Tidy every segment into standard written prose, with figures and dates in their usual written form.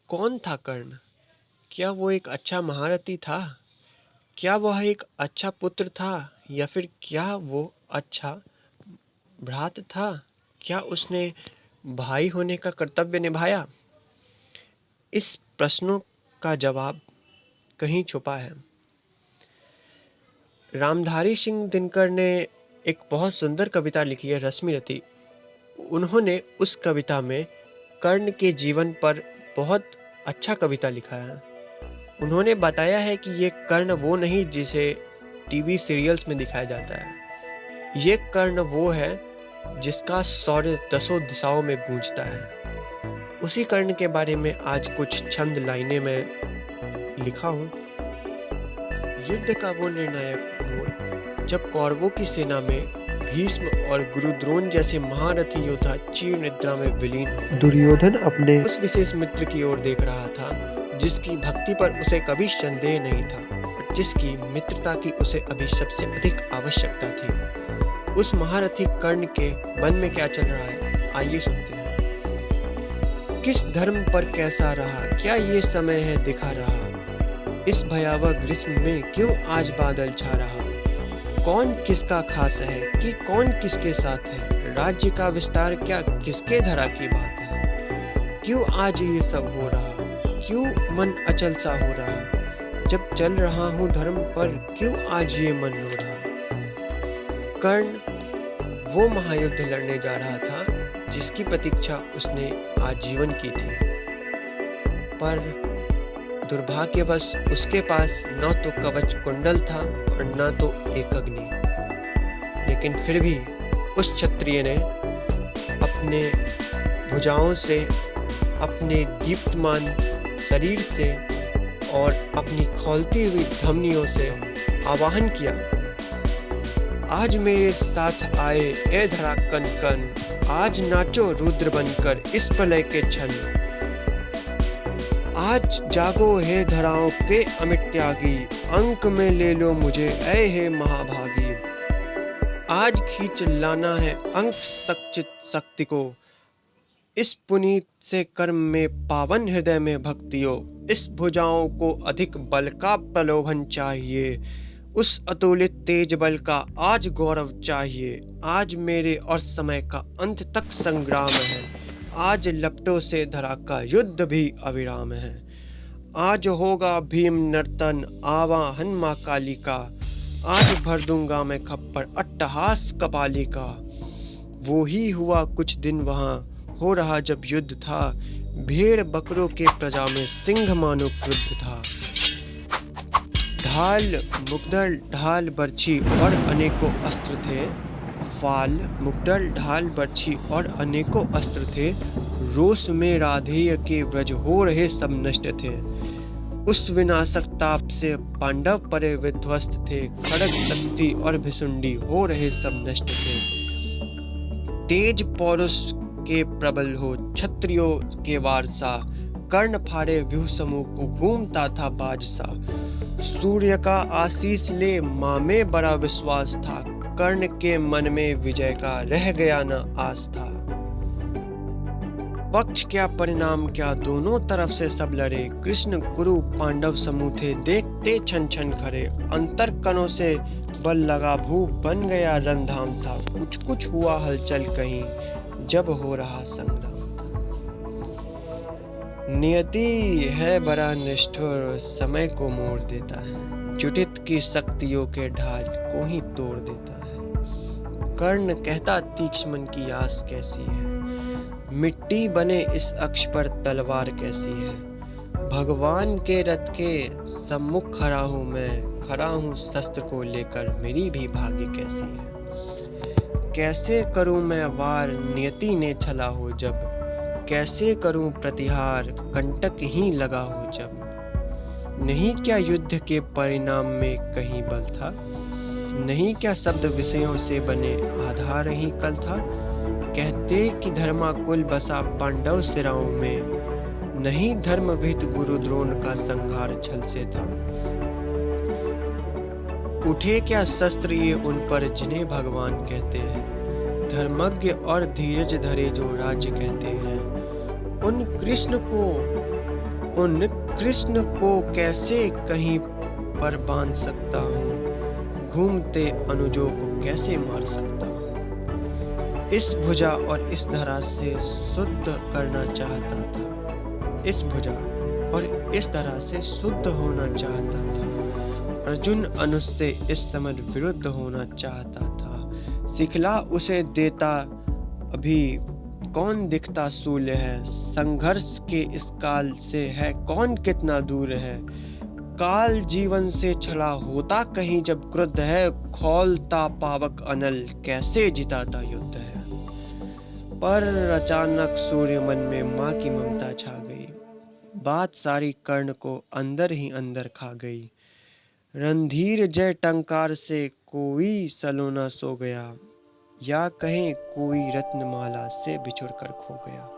कौन था कर्ण? क्या वो एक अच्छा महारथी था? क्या वह एक अच्छा पुत्र था या फिर क्या वो अच्छा भ्रात था? क्या उसने भाई होने का कर्तव्य निभाया? इस प्रश्नों का जवाब कहीं छुपा है। रामधारी सिंह दिनकर ने एक बहुत सुंदर कविता लिखी है, रश्मिरथी। उन्होंने उस कविता में कर्ण के जीवन पर बहुत अच्छा कविता लिखा है। उन्होंने बताया है कि ये कर्ण वो नहीं जिसे टीवी सीरियल्स में दिखाया जाता है। ये कर्ण वो है जिसका शौर्य दसों दिशाओं में गूंजता है। उसी कर्ण के बारे में आज कुछ छंद लाइनें में लिखा हूँ। युद्ध का वो निर्णायक मोड़ जब कौरवों की सेना में भीष्म और गुरु द्रोण जैसे महारथी योद्धा चीर निद्रा में विलीन हो गए। दुर्योधन अपने उस विशेष मित्र की ओर देख रहा था जिसकी भक्ति पर उसे कभी संदेह नहीं था और जिसकी मित्रता की उसे अभी सबसे अधिक आवश्यकता थी। उस महारथी कर्ण के मन में क्या चल रहा है, आइए सुनते हैं। किस धर्म पर कैसा रहा, क्या ये समय है दिखा रहा, इस भयावह ग्रीष्म में क्यों आज बादल छा रहा, कौन किसका खास है कि कौन किसके साथ है, राज्य का विस्तार क्या किसके धरा की बात है, क्यों आज ये सब हो रहा, क्यों मन अचल सा हो रहा, जब चल रहा हूँ धर्म पर क्यों आज ये मन रो रहा। कर्ण वो महायुद्ध लड़ने जा रहा था जिसकी प्रतीक्षा उसने आजीवन की थी, पर दुर्भाग्यवश उसके पास न तो कवच कुंडल था और न तो एक अग्नि। लेकिन फिर भी उस क्षत्रिय ने अपने भुजाओं से, अपने दीप्तमान शरीर से और अपनी खौलती हुई धमनियों से आवाहन किया, आज मेरे साथ आए ए धरा कन कन, आज नाचो रुद्र बनकर इस प्रलय के क्षण, आज जागो हे धराओं के अमिट त्यागी, अंक में ले लो मुझे ऐ हे महाभागी, आज खींच लाना है अंक सच्चित शक्ति को, इस पुनीत से कर्म में पावन हृदय में भक्तियों, इस भुजाओं को अधिक बल का प्रलोभन चाहिए, उस अतुलित तेज बल का आज गौरव चाहिए, आज मेरे और समय का अंत तक संग्राम है, आज लपटों से धरा का युद्ध भी अविराम है, आज होगा भीम नर्तन आवाहन माँ काली का, आज भर दूंगा मैं खप्पर अट्टहास कपाली का, वो ही हुआ कुछ दिन वहाँ हो रहा जब युद्ध था, भेड़ बकरों के प्रजा में सिंह मानो क्रुद्ध था, ढाल मुगदल ढाल बर्छी और अनेकों अस्त्र थे, फाल मुगदल ढाल बर्छी और अनेकों अस्त्र थे, रोष में राधेय के व्रज हो रहे सब नष्ट थे, उस विनाशक ताप से पांडव परे विध्वस्त थे, खड़ग शक्ति और भिसुंडी हो रहे सब नष्ट थे, तेज पौरुष के प्रबल हो क्षत्रियों के वारसा, कर्ण फाड़े व्यूह समूह को घूमता था बाजसा, सूर्य का आशीष ले माँ में बड़ा विश्वास था, कर्ण के मन में विजय का रह गया न आस्था, पक्ष क्या परिणाम क्या दोनों तरफ से सब लड़े, कृष्ण कुरु पांडव समूह थे देखते छन छन खरे, अंतर कणों से बल लगा भू बन गया रणधाम था, कुछ कुछ हुआ हलचल कहीं जब हो रहा संग्राम था, नियति है बड़ा निष्ठुर समय को मोड़ देता है, जुटित की शक्तियों के ढाल को ही तोड़ देता है, कर्ण कहता तीक्ष्ण मन की आस कैसी है, मिट्टी बने इस अक्ष पर तलवार कैसी है, भगवान के रथ के सम्मुख खड़ा हूँ मैं, खड़ा हूँ शस्त्र को लेकर मेरी भी भाग्य कैसी है, कैसे करूँ मैं वार नियति ने छला हो जब, कैसे करूँ प्रतिहार कंटक ही लगा हो जब, नहीं क्या युद्ध के परिणाम में कहीं बल था, नहीं क्या शब्द विषयों से बने आधार ही कल था, कहते कि धर्माकुल बसा पांडव सिराओं में, नहीं धर्म विहित गुरु द्रोण का संहार छल से था, उठे क्या शस्त्र ये उन पर जिन्हें भगवान कहते हैं, धर्मज्ञ और धीरज धरे जो राज्य कहते हैं, उन कृष्ण को उन कृष्ण को कैसे कहीं पर बांध सकता हूँ, घूमते अनुजों को कैसे मार सकता हूँ। इस भुजा और इस धरा से शुद्ध करना चाहता था, इस भुजा और इस धरा से शुद्ध होना चाहता था। अर्जुन अनुज से इस समय विरुद्ध होना चाहता था। सिखला उसे देता अभी कौन दिखता सूल्य है, संघर्ष के इस काल से है कौन कितना दूर है। काल जीवन से छला होता कहीं जब क्रुद्ध है, खौलता पावक अनल कैसे जिताता युद्ध है। पर अचानक सूर्य मन में माँ की ममता छा गई, बात सारी कर्ण को अंदर ही अंदर खा गई। रणधीर जय टंकार से कोई सलोना सो गया, या कहें कोई रत्नमाला से बिछुड़ कर खो गया।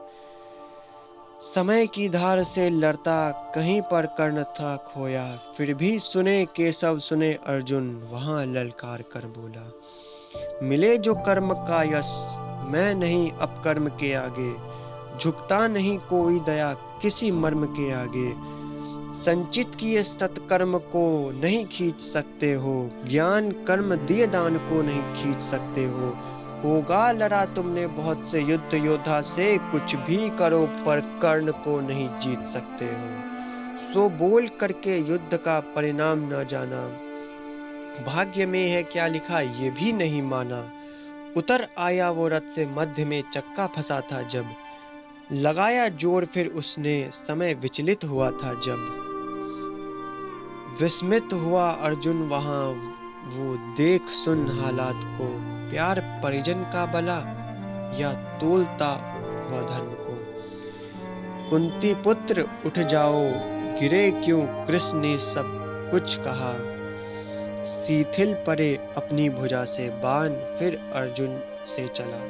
समय की धार से लड़ता कहीं पर कर्ण था खोया, फिर भी सुने केशव सुने अर्जुन वहां ललकार कर बोला। मिले जो कर्म का यश मैं नहीं अब कर्म के आगे, झुकता नहीं कोई दया किसी मर्म के आगे। संचित किए सत्कर्म को नहीं खींच सकते हो, ज्ञान कर्म दिए दान को नहीं खींच सकते हो। होगा लड़ा तुमने बहुत से युद्ध योद्धा से, कुछ भी करो पर कर्ण को नहीं जीत सकते हो। सो बोल करके युद्ध का परिणाम न जाना, भाग्य में है क्या लिखा ये भी नहीं माना। उतर आया वो रथ से मध्य में चक्का फंसा था जब, लगाया जोर फिर उसने समय विचलित हुआ था जब। विस्मित हुआ अर्जुन वहां वो देख सुन हालात को, प्यार परिजन का भला या तोलता हुआ धर्म को। कुंती पुत्र उठ जाओ गिरे क्यों, कृष्ण ने सब कुछ कहा। शिथिल परे अपनी भुजा से बाण फिर अर्जुन से चला।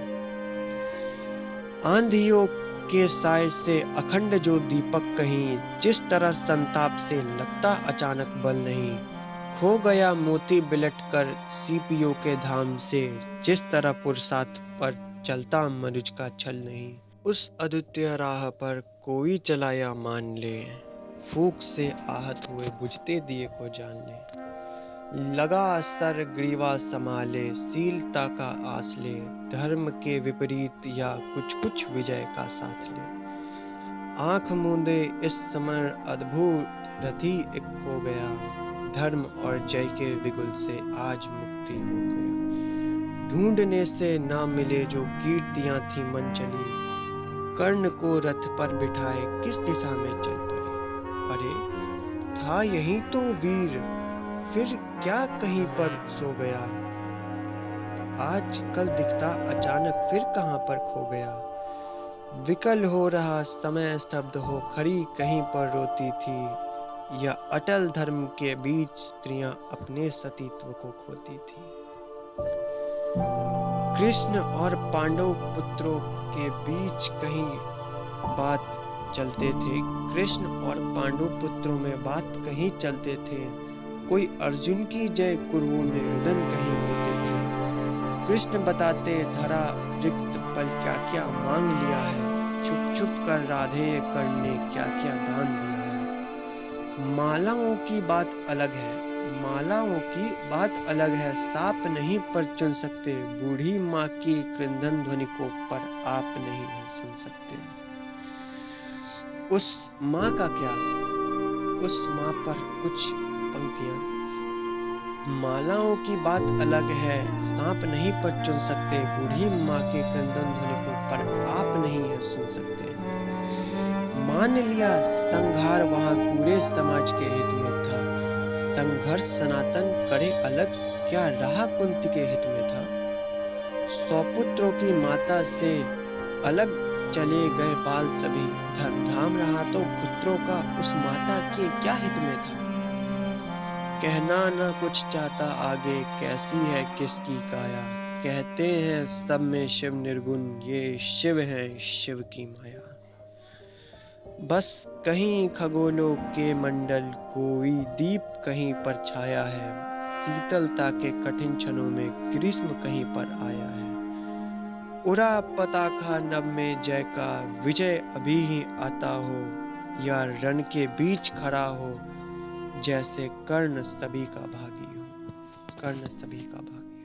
आंधियों के साय से अखंड जो दीपक कहीं, जिस तरह संताप से लगता अचानक बल नहीं। खो गया मोती बिलट कर सीपियों के धाम से, जिस तरह पुरुषार्थ पर चलता मनुज का छल नहीं। उस अद्वितीय राह पर कोई चलाया मान ले, फूंक से आहत हुए बुझते दिए को जान ले। लगा सर ग्रीवा संभाले शीलता का आस ले, धर्म के विपरीत या कुछ कुछ विजय का साथ ले। आंख मूंदे इस समय अद्भुत रथी एक खो गया, धर्म और जय के बिगुल से आज मुक्ति हो गया। ढूंढने से ना मिले जो कीर्तियां थी मन चली, कर्ण को रथ पर बिठाए किस दिशा में चल पड़े। अरे था यही तो वीर, फिर क्या कहीं पर सो गया। आज कल दिखता अचानक फिर कहां पर खो गया। विकल हो रहा समय स्तब्ध हो खड़ी कहीं पर रोती थी, या अटल धर्म के बीच स्त्रियां अपने सतीत्व को खोती थी। कृष्ण और पांडव पुत्रों के बीच कहीं बात चलते थे, कृष्ण और पांडव पुत्रों में बात कहीं चलते थे। कोई अर्जुन की जय कुरुओं में रुदन कहीं होते थे। कृष्ण बताते धरा रिक्त पर क्या क्या मांग लिया है, छुप छुप कर राधे कर्ण ने क्या क्या दान दिया है। मालाओं की बात अलग है, मालाओं की बात अलग है, साप नहीं पर चुन सकते, बूढ़ी माँ की क्रंदन ध्वनि को पर आप नहीं है सुन सकते। उस माँ का क्या, उस माँ पर कुछ पंक्तियां। मालाओं की बात अलग है, सांप नहीं पर चुन सकते, बूढ़ी माँ के क्रंदन ध्वनि को पर आप नहीं है सुन सकते। मान लिया संघार वहां पूरे समाज के हित में था, संघर्ष सनातन करे अलग क्या रहा कुंती के हित में था। सौपुत्रों की माता से अलग चले गए बाल सभी, धाम रहा तो पुत्रों का उस माता के क्या हित में था। कहना न कुछ चाहता आगे कैसी है किसकी काया, कहते हैं सब में शिव निर्गुण ये शिव है शिव की माया। बस कहीं खगोलों के मंडल कोई दीप कहीं पर छाया है, शीतलता के कठिन क्षणों में ग्रीष्म कहीं पर आया है। उड़ा पताका नभ में जय का विजय अभी ही आता हो, या रण के बीच खड़ा हो, जैसे कर्ण सभी का भागी हो। कर्ण सभी का भागी।